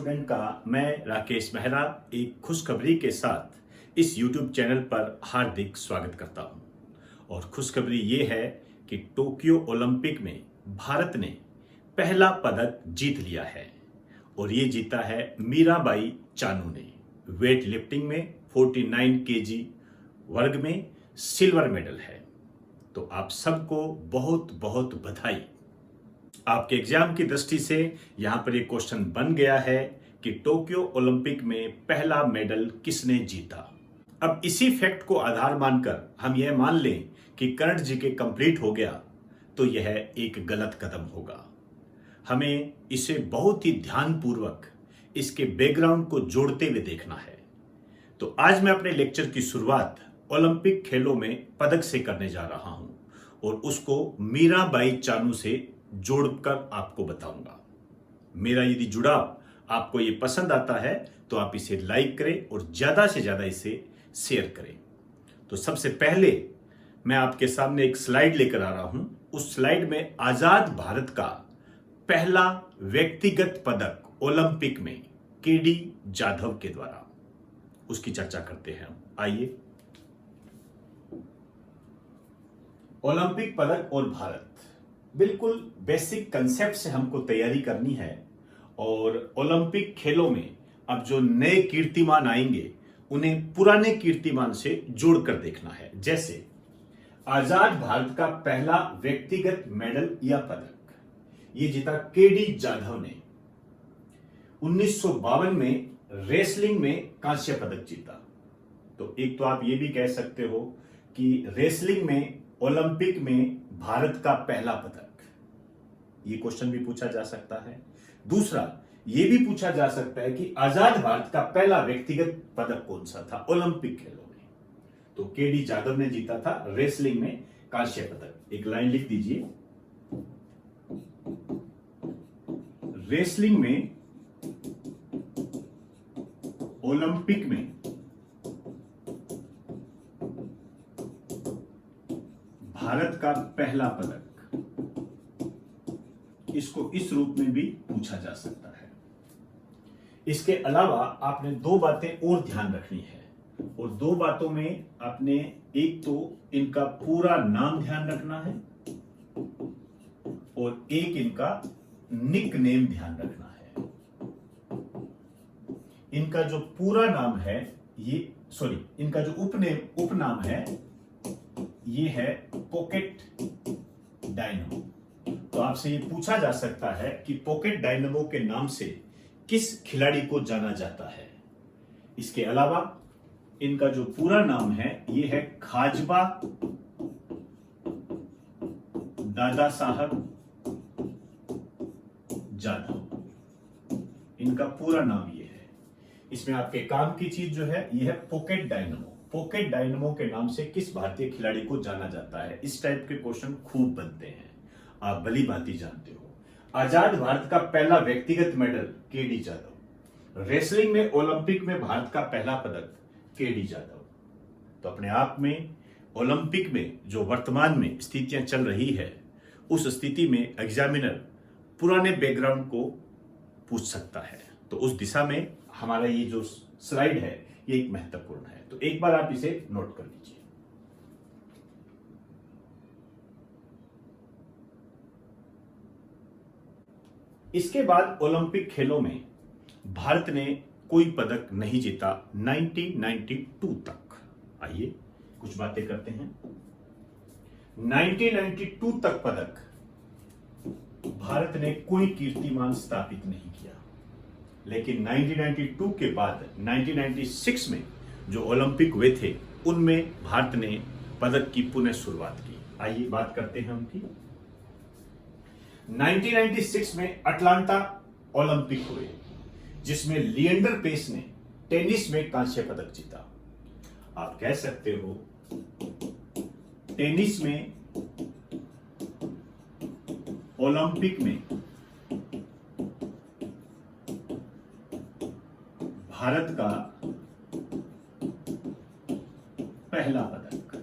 Student का मैं राकेश मेहरा एक खुशखबरी के साथ इस YouTube चैनल पर हार्दिक स्वागत करता हूं। और खुशखबरी ये है कि टोक्यो ओलंपिक में भारत ने पहला पदक जीत लिया है और ये जीता है मीराबाई चानू ने। वेट लिफ्टिंग में 49 केजी वर्ग में सिल्वर मेडल है। तो आप सबको बहुत बहुत बधाई। आपके एग्जाम की दृष्टि से यहां पर एक क्वेश्चन बन गया है कि टोक्यो ओलंपिक में पहला मेडल किसने जीता। अब इसी फैक्ट को आधार मानकर हम यह मान लें कि करंट जीके कंप्लीट हो गया तो यह एक गलत कदम होगा। हमें इसे बहुत ही ध्यानपूर्वक इसके बैकग्राउंड को जोड़ते हुए देखना है। तो आज मैं अपने लेक्चर की शुरुआत ओलंपिक खेलों में पदक से करने जा रहा हूं और उसको मीराबाई चानू से जोड़कर आपको बताऊंगा। मेरा यदि जुड़ाव आपको ये पसंद आता है तो आप इसे लाइक करें और ज्यादा से ज्यादा इसे शेयर करें। तो सबसे पहले मैं आपके सामने एक स्लाइड लेकर आ रहा हूं। उस स्लाइड में आजाद भारत का पहला व्यक्तिगत पदक ओलंपिक में केडी जाधव के द्वारा, उसकी चर्चा करते हैं। आइए, ओलंपिक पदक और भारत, बिल्कुल बेसिक कंसेप्ट से हमको तैयारी करनी है। और ओलंपिक खेलों में अब जो नए कीर्तिमान आएंगे उन्हें पुराने कीर्तिमान से जोड़कर देखना है। जैसे आजाद भारत का पहला व्यक्तिगत मेडल या पदक ये जीता केडी जाधव ने। 1952 में रेसलिंग में कांस्य पदक जीता। तो एक तो आप ये भी कह सकते हो कि रेसलिंग में ओलंपिक में भारत का पहला पदक, ये क्वेश्चन भी पूछा जा सकता है। दूसरा ये भी पूछा जा सकता है कि आजाद भारत का पहला व्यक्तिगत पदक कौन सा था ओलंपिक खेलों में। तो केडी जाधव ने जीता था रेसलिंग में कांस्य पदक। एक लाइन लिख दीजिए, रेसलिंग में ओलंपिक में भारत का पहला पदक, इसको इस रूप में भी पूछा जा सकता है। इसके अलावा आपने दो बातें और ध्यान रखनी है और दो बातों में आपने एक तो इनका पूरा नाम ध्यान रखना है और एक इनका निक नेम ध्यान रखना है। इनका जो पूरा नाम है इनका जो उपनाम है ये है पॉकेट डायनामो। तो आपसे ये पूछा जा सकता है कि पॉकेट डायनामो के नाम से किस खिलाड़ी को जाना जाता है। इसके अलावा इनका जो पूरा नाम है ये है खाजबा दादा साहब जाधव। इनका पूरा नाम ये है। इसमें आपके काम की चीज जो है ये है पॉकेट डायनामो। पॉकेट डायनामो के नाम से किस भारतीय खिलाड़ी को जाना जाता है। इस टाइप के क्वेश्चन खूब बनते हैं, आप भली भांति जानते हो। आजाद भारत का पहला व्यक्तिगत मेडल केडी जाधव। रेसलिंग में ओलंपिक में भारत का पहला पदक केडी जाधव। तो अपने आप में ओलंपिक में जो वर्तमान में स्थितियां चल रही है उस स्थिति में एग्जामिनर पुराने बैकग्राउंड को पूछ सकता है। तो उस दिशा में हमारा ये जो स्लाइड है ये एक महत्वपूर्ण है। तो एक बार आप इसे नोट कर लीजिए। इसके बाद ओलंपिक खेलों में भारत ने कोई पदक नहीं जीता 1992 तक। आइए कुछ बातें करते हैं। 1992 तक पदक भारत ने कोई कीर्तिमान स्थापित नहीं किया। लेकिन 1992 के बाद 1996 में जो ओलंपिक हुए थे उनमें भारत ने पदक की पुनः शुरुआत की। आइए बात करते हैं उनकी। 1996 में अटलांटा ओलंपिक हुए जिसमें लिएंडर पेस ने टेनिस में कांस्य पदक जीता। आप कह सकते हो टेनिस में ओलंपिक में भारत का पहला पदक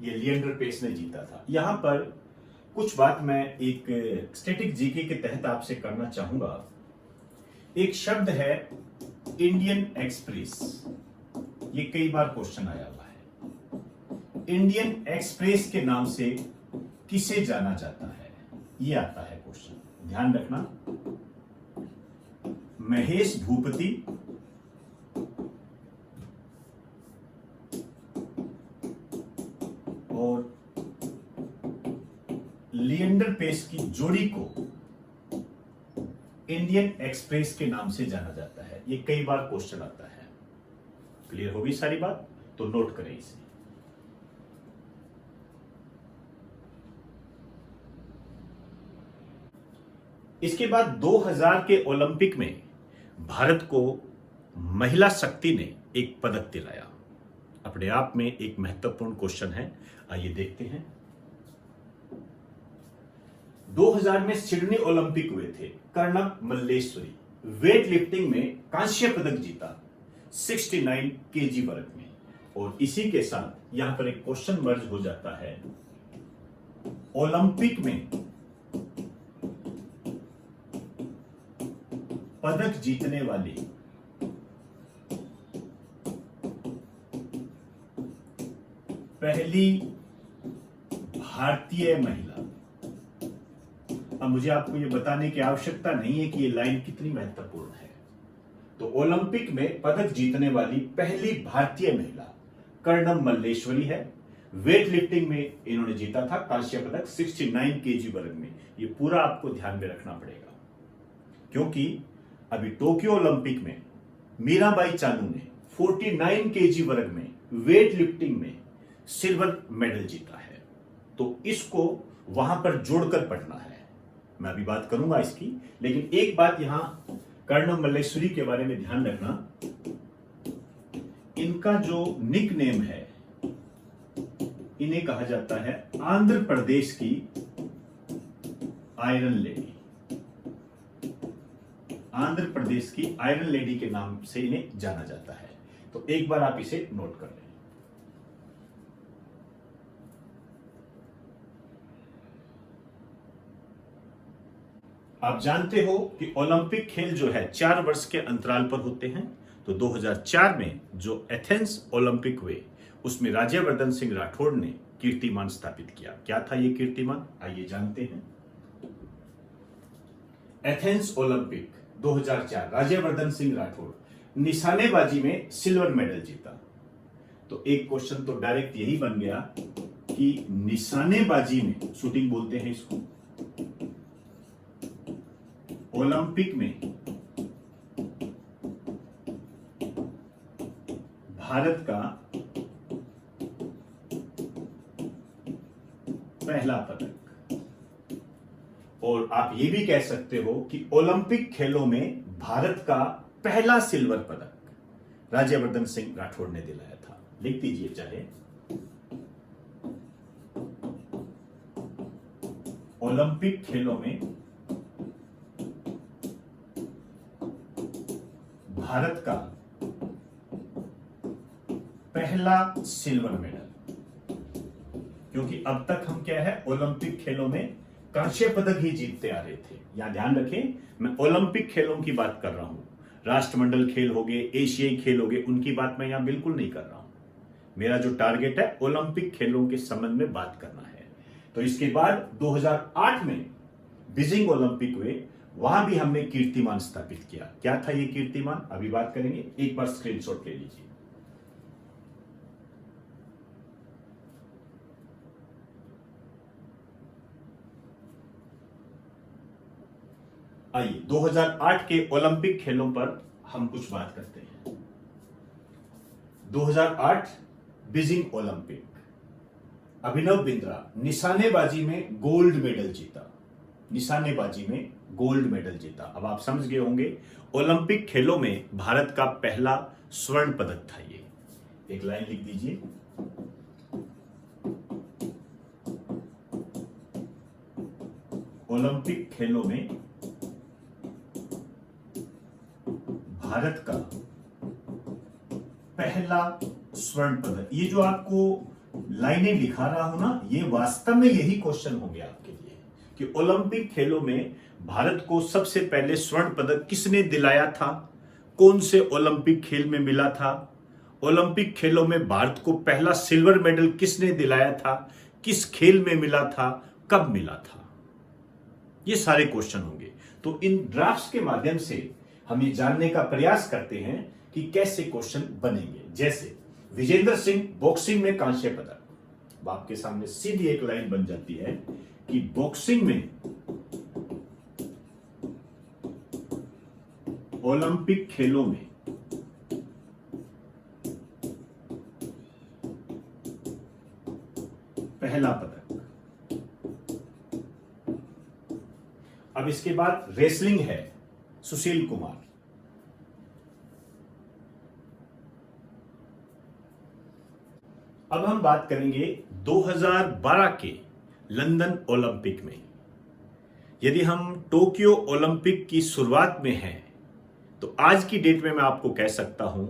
ये लिएंडर पेस ने जीता था। यहां पर कुछ बात मैं एक स्टैटिक जीके के तहत आपसे करना चाहूंगा। एक शब्द है इंडियन एक्सप्रेस, ये कई बार क्वेश्चन आया हुआ है। इंडियन एक्सप्रेस के नाम से किसे जाना जाता है, ये आता है क्वेश्चन, ध्यान रखना। महेश भूपति, और लिएंडर पेस की जोड़ी को इंडियन एक्सप्रेस के नाम से जाना जाता है। ये कई बार क्वेश्चन आता है। क्लियर होगी सारी बात? तो नोट करें इसे। इसके बाद 2000 के ओलंपिक में भारत को महिला शक्ति ने एक पदक दिलाया। अपने आप में एक महत्वपूर्ण क्वेश्चन है, आइए देखते हैं। 2000 में सिडनी ओलंपिक हुए थे। कर्णम मल्लेश्वरी वेट लिफ्टिंग में कांस्य पदक जीता 69 केजी वर्ग में। और इसी के साथ यहां पर एक क्वेश्चन मर्ज हो जाता है, ओलंपिक में पदक जीतने वाली पहली भारतीय महिला। अब मुझे आपको यह बताने की आवश्यकता नहीं है कि यह लाइन कितनी महत्वपूर्ण है। तो ओलंपिक में पदक जीतने वाली पहली भारतीय महिला कर्णम मल्लेश्वरी है। वेट लिफ्टिंग में इन्होंने जीता था कांस्य पदक 69 केजी वर्ग में। यह पूरा आपको ध्यान में रखना पड़ेगा, क्योंकि अभी टोक्यो ओलंपिक में मीराबाई चानू ने 49 केजी वर्ग में वेट लिफ्टिंग में सिल्वर मेडल जीता है। तो इसको वहां पर जोड़कर पढ़ना है। मैं अभी बात करूंगा इसकी, लेकिन एक बात यहां कर्णम मल्लेश्वरी के बारे में ध्यान रखना। इनका जो निक नेम है, इन्हें कहा जाता है आंध्र प्रदेश की आयरन लेडी। आंध्र प्रदेश की आयरन लेडी के नाम से इन्हें जाना जाता है। तो एक बार आप इसे नोट कर लें। आप जानते हो कि ओलंपिक खेल जो है 4 वर्ष के अंतराल पर होते हैं। तो 2004 में जो एथेंस ओलंपिक हुए, उसमें राज्यवर्धन सिंह राठौड़ ने कीर्तिमान स्थापित किया। क्या था यह कीर्तिमान, आइए जानते हैं। एथेंस ओलंपिक 2004, राज्यवर्धन सिंह राठौड़ निशानेबाजी में सिल्वर मेडल जीता। तो एक क्वेश्चन तो डायरेक्ट यही बन गया कि निशानेबाजी में, शूटिंग बोलते हैं इसको, ओलंपिक में भारत का पहला पदक। और आप ये भी कह सकते हो कि ओलंपिक खेलों में भारत का पहला सिल्वर पदक राज्यवर्धन सिंह राठौड़ ने दिलाया था। लिख दीजिए चाहे, ओलंपिक खेलों में भारत का पहला सिल्वर मेडल। क्योंकि अब तक हम क्या है, ओलंपिक खेलों में कांस्य पदक ही जीतते आ रहे थे। यहां ध्यान रखें, मैं ओलंपिक खेलों की बात कर रहा हूं। राष्ट्रमंडल खेल हो गए, एशियाई खेल हो गए, उनकी बात मैं यहां बिल्कुल नहीं कर रहा हूं। मेरा जो टारगेट है ओलंपिक खेलों के संबंध में बात करना है। तो इसके बाद 2008 में बीजिंग ओलंपिक हुए, वहां भी हमने कीर्तिमान स्थापित किया। क्या था ये कीर्तिमान, अभी बात करेंगे। एक बार स्क्रीनशॉट ले लीजिए। आइए 2008 के ओलंपिक खेलों पर हम कुछ बात करते हैं। 2008 बीजिंग ओलंपिक, अभिनव बिंद्रा निशानेबाजी में गोल्ड मेडल जीता। निशानेबाजी में गोल्ड मेडल जीता। अब आप समझ गए होंगे, ओलंपिक खेलों में भारत का पहला स्वर्ण पदक था ये। एक लाइन लिख दीजिए, ओलंपिक खेलों में भारत का पहला स्वर्ण पदक। ये जो आपको लाइनें लिखा रहा हूं ना, ये वास्तव में यही क्वेश्चन होंगे आपके लिए। कि ओलंपिक खेलों में भारत को सबसे पहले स्वर्ण पदक किसने दिलाया था, कौन से ओलंपिक खेल में मिला था, ओलंपिक खेलों में भारत को पहला सिल्वर मेडल किसने दिलाया था, किस खेल में मिला था, कब मिला था। ये सारे क्वेश्चन होंगे। तो इन ड्राफ्ट्स के माध्यम से हम ये जानने का प्रयास करते हैं कि कैसे क्वेश्चन बनेंगे। जैसे विजेंद्र सिंह बॉक्सिंग में कांस्य पदक, आपके सामने सीधी एक लाइन बन जाती है कि बॉक्सिंग में ओलंपिक खेलों में पहला पदक। अब इसके बाद रेसलिंग है, सुशील कुमार। अब हम बात करेंगे 2012 के लंदन ओलंपिक में। यदि हम टोक्यो ओलंपिक की शुरुआत में हैं, तो आज की डेट में मैं आपको कह सकता हूं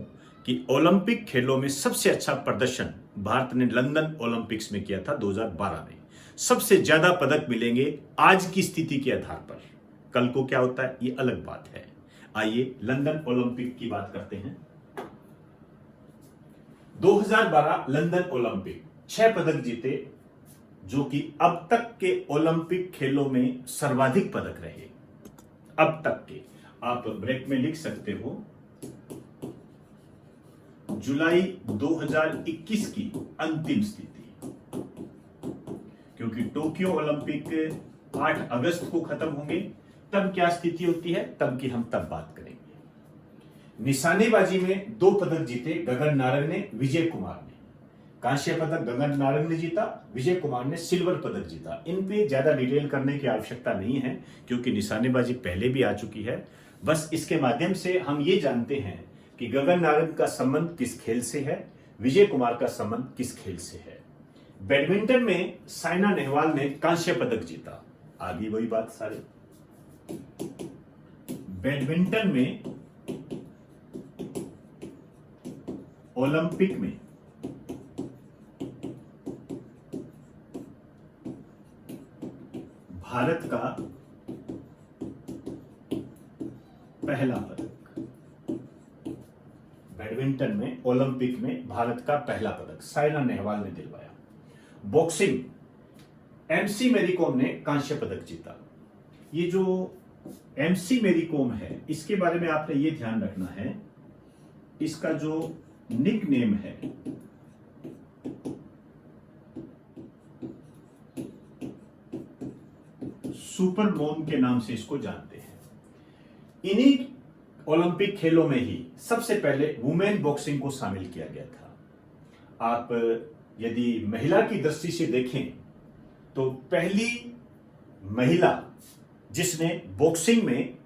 कि ओलंपिक खेलों में सबसे अच्छा प्रदर्शन भारत ने लंदन ओलंपिक्स में किया था 2012 में। सबसे ज्यादा पदक मिलेंगे आज की स्थिति के आधार पर। कल को क्या होता है ये अलग बात है। आइए लंदन ओलंपिक की बात करते हैं। 2012 लंदन ओलंपिक 6 पदक जीते, जो कि अब तक के ओलंपिक खेलों में सर्वाधिक पदक रहे। अब तक के, आप ब्रेक में लिख सकते हो, जुलाई 2021 की अंतिम स्थिति, क्योंकि टोक्यो ओलंपिक 8 अगस्त को खत्म होंगे। तब क्या स्थिति होती है, तब की हम तब बात करेंगे। निशानेबाजी में 2 पदक जीते गगन नारंग ने, विजय कुमार ने। कांस्य पदक गगन नारंग ने जीता, विजय कुमार ने सिल्वर पदक जीता। इन पे ज्यादा डिटेल करने की आवश्यकता नहीं है, क्योंकि निशानेबाजी पहले भी आ चुकी है। बस इसके माध्यम से हम ये जानते हैं कि गगन नारंग का संबंध किस खेल से है, विजय कुमार का संबंध किस खेल से है। बैडमिंटन में साइना नेहवाल ने कांस्य पदक जीता। आगे वही बात सारे। बैडमिंटन में ओलंपिक में भारत का पहला पदक। बैडमिंटन में ओलंपिक में भारत का पहला पदक साइना नेहवाल ने दिलवाया। बॉक्सिंग, एमसी मैरी कॉम ने कांस्य पदक जीता। ये जो एमसी मैरी कॉम है, इसके बारे में आपने ये ध्यान रखना है, इसका जो निक नेम है सुपर मोम के नाम से इसको जानते हैं। इन्हीं ओलंपिक खेलों में ही सबसे पहले वुमेन बॉक्सिंग को शामिल किया गया था। आप यदि महिला की दृष्टि से देखें तो पहली महिला जिसने बॉक्सिंग में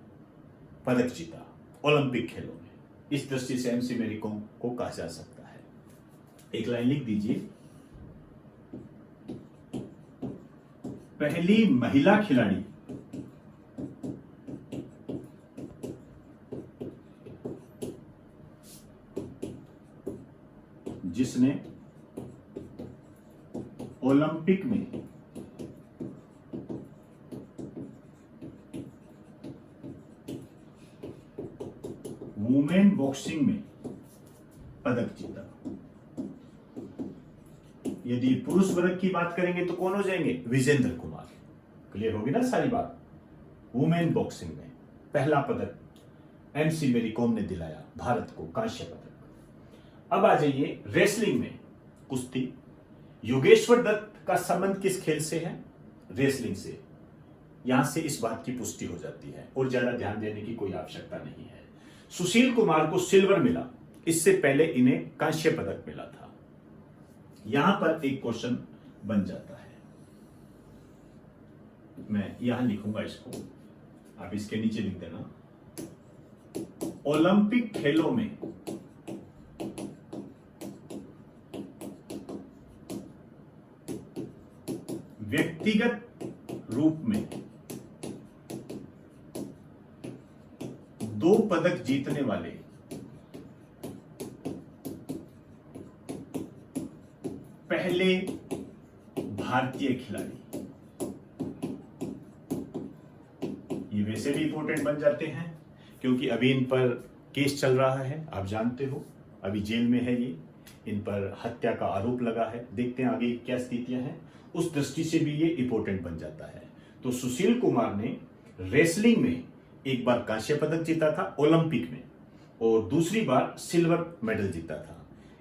पदक जीता ओलंपिक खेलों में, इस दृष्टि से एमसी मैरी कॉम को कहा जा सकता है। एक लाइन लिख दीजिए, पहली महिला खिलाड़ी जिसने ओलंपिक में वुमेन बॉक्सिंग में पदक जीता। यदि पुरुष वर्ग की बात करेंगे तो कौन हो जाएंगे, विजेंद्र कुमार। क्लियर होगी ना सारी बात। वुमेन बॉक्सिंग में पहला पदक एमसी मैरी कॉम ने दिलाया भारत को, कांस्य पदक। अब आ जाइए रेसलिंग में, कुश्ती। योगेश्वर दत्त का संबंध किस खेल से है, रेसलिंग से। यहां से इस बात की पुष्टि हो जाती है और ज्यादा ध्यान देने की कोई आवश्यकता नहीं है। सुशील कुमार को सिल्वर मिला, इससे पहले इन्हें कांस्य पदक मिला था। यहां पर एक क्वेश्चन बन जाता है, मैं यहां लिखूंगा इसको, आप इसके नीचे लिख देना। ओलंपिक खेलों में व्यक्तिगत रूप में 2 पदक जीतने वाले पहले भारतीय खिलाड़ी। ये वैसे भी इंपॉर्टेंट बन जाते हैं क्योंकि अभी इन पर केस चल रहा है, आप जानते हो, अभी जेल में है ये, इन पर हत्या का आरोप लगा है। देखते हैं आगे क्या स्थितियां हैं, उस दृष्टि से भी ये इंपॉर्टेंट बन जाता है। तो सुशील कुमार ने रेसलिंग में एक बार कांस्य पदक जीता था ओलंपिक में और दूसरी बार सिल्वर मेडल जीता था।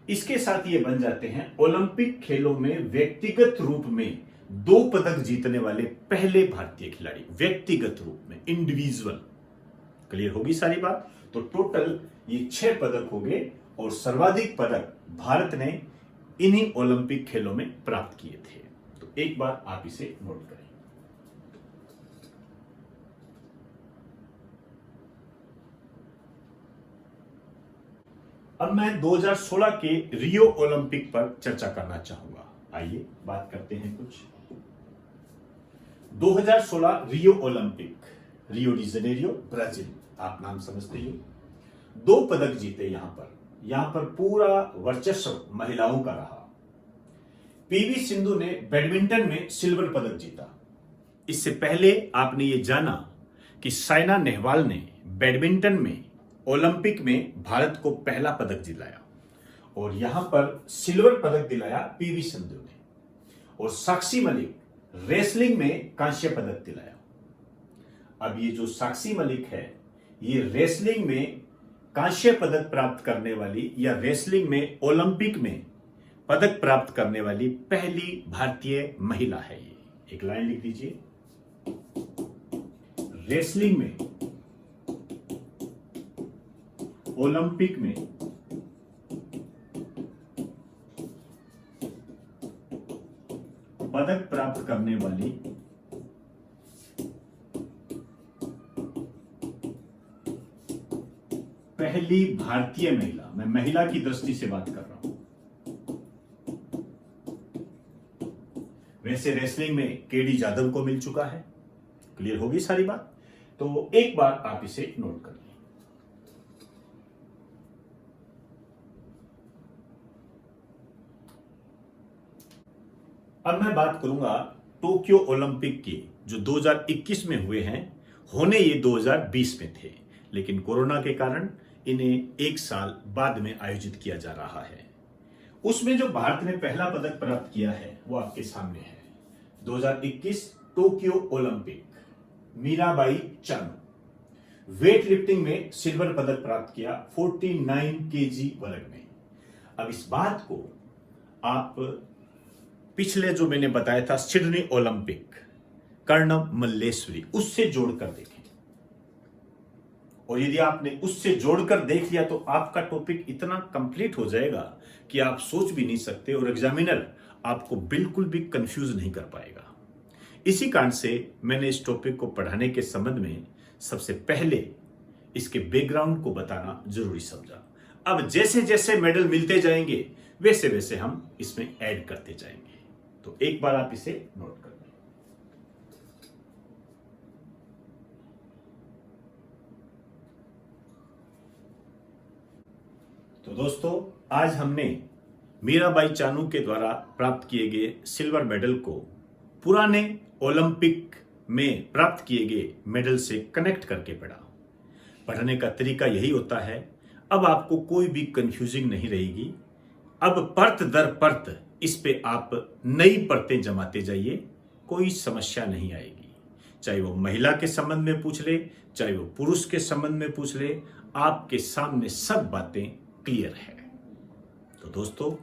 इसके साथ ये बन जाते हैं ओलंपिक खेलों में व्यक्तिगत रूप में 2 पदक जीतने वाले पहले भारतीय खिलाड़ी, व्यक्तिगत रूप में, इंडिविजुअल। क्लियर होगी सारी बात। तो टोटल ये 6 पदक हो गए और सर्वाधिक पदक भारत ने इन्हीं ओलंपिक खेलों में प्राप्त किए थे। तो एक बार आप इसे नोट करें। अब मैं 2016 के रियो ओलंपिक पर चर्चा करना चाहूंगा। आइए बात करते हैं कुछ। 2016 Rio Olympic, Rio de Janeiro, Brazil, आप नाम समझते हो। 2 पदक जीते यहां पर पूरा वर्चस्व महिलाओं का रहा। पीवी सिंधु ने बैडमिंटन में सिल्वर पदक जीता। इससे पहले आपने ये जाना कि साइना नेहवाल ने बैडमिंटन में ओलंपिक में भारत को पहला पदक दिलाया और यहां पर सिल्वर पदक दिलाया पीवी सिंधु ने। और साक्षी मलिक रेसलिंग में कांस्य पदक दिलाया। अब ये जो साक्षी मलिक है, ये रेसलिंग में कांस्य पदक प्राप्त करने वाली या रेसलिंग में ओलंपिक में पदक प्राप्त करने वाली पहली भारतीय महिला है। ये एक लाइन लिख दीजिए, रेसलिंग में ओलंपिक में पदक प्राप्त करने वाली पहली भारतीय महिला, मैं महिला की दृष्टि से बात कर रहा हूं। वैसे रेसलिंग में केडी जाधव को मिल चुका है। क्लियर होगी सारी बात। तो एक बार आप इसे नोट कर लें। अब मैं बात करूंगा टोक्यो ओलंपिक की, जो 2021 में हुए हैं। होने ये 2020 में थे, लेकिन कोरोना के कारण इन्हें 1 साल बाद में आयोजित किया जा रहा है। उसमें जो भारत ने पहला पदक प्राप्त किया है वो आपके सामने है। 2021 Tokyo Olympic, Mirabai Chanu weight lifting में सिल्वर पदक प्राप्त किया 49 केजी वर्ग में। अब इस बात को आप पिछले जो मैंने बताया था सिडनी ओलंपिक, कर्णम मल्लेश्वरी, उससे जोड़कर देखें। और यदि आपने उससे जोड़कर देख लिया तो आपका टॉपिक इतना कंप्लीट हो जाएगा कि आप सोच भी नहीं सकते और एग्जामिनर आपको बिल्कुल भी कंफ्यूज नहीं कर पाएगा। इसी कारण से मैंने इस टॉपिक को पढ़ाने के संबंध में सबसे पहले इसके बैकग्राउंड को बताना जरूरी समझा। अब जैसे जैसे मेडल मिलते जाएंगे वैसे वैसे हम इसमें ऐड करते जाएंगे। तो एक बार आप इसे नोट कर लें। तो दोस्तों, आज हमने मीराबाई चानू के द्वारा प्राप्त किए गए सिल्वर मेडल को पुराने ओलंपिक में प्राप्त किए गए मेडल से कनेक्ट करके पढ़ा। पढ़ने का तरीका यही होता है। अब आपको कोई भी कंफ्यूजिंग नहीं रहेगी। अब परत दर परत इस पे आप नई परतें जमाते जाइए, कोई समस्या नहीं आएगी। चाहे वो महिला के संबंध में पूछ ले, चाहे वो पुरुष के संबंध में पूछ ले, आपके सामने सब बातें क्लियर है। तो दोस्तों,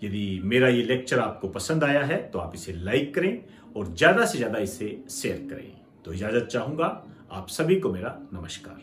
यदि मेरा ये लेक्चर आपको पसंद आया है तो आप इसे लाइक करें और ज्यादा से ज्यादा इसे शेयर करें। तो इजाजत चाहूंगा। आप सभी को मेरा नमस्कार।